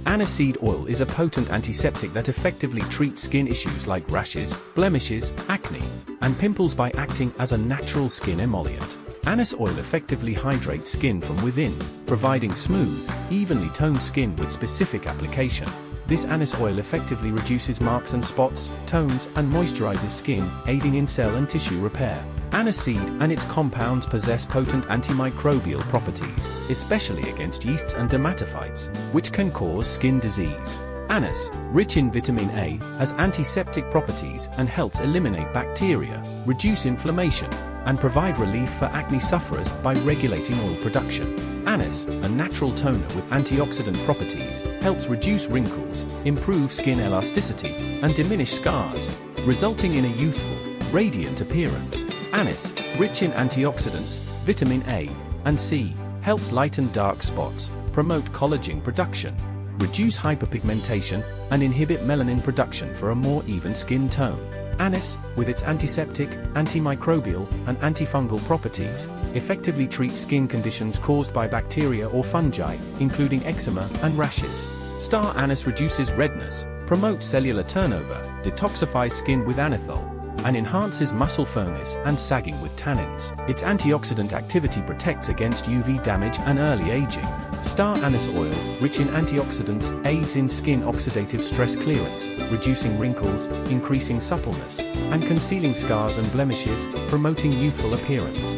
Aniseed oil is a potent antiseptic that effectively treats skin issues like rashes, blemishes, acne, and pimples by acting as a natural skin emollient. Anise oil effectively hydrates skin from within, providing smooth, evenly toned skin with specific application. This anise oil effectively reduces marks and spots, tones, and moisturizes skin, aiding in cell and tissue repair. Aniseed and its compounds possess potent antimicrobial properties, especially against yeasts and dermatophytes, which can cause skin disease. Anise, rich in vitamin A, has antiseptic properties and helps eliminate bacteria, reduce inflammation, and provide relief for acne sufferers by regulating oil production. Anise, a natural toner with antioxidant properties, helps reduce wrinkles, improve skin elasticity, and diminish scars, resulting in a youthful, radiant appearance. Anise, rich in antioxidants, vitamin A and C, helps lighten dark spots, promote collagen production, reduce hyperpigmentation, and inhibit melanin production for a more even skin tone. Anise, with its antiseptic, antimicrobial, and antifungal properties, effectively treats skin conditions caused by bacteria or fungi, including eczema and rashes. Star anise reduces redness, promotes cellular turnover, detoxifies skin with anethol, and enhances muscle firmness and sagging with tannins. Its antioxidant activity protects against UV damage and early aging. Star anise oil, rich in antioxidants, aids in skin oxidative stress clearance, reducing wrinkles, increasing suppleness, and concealing scars and blemishes, promoting youthful appearance.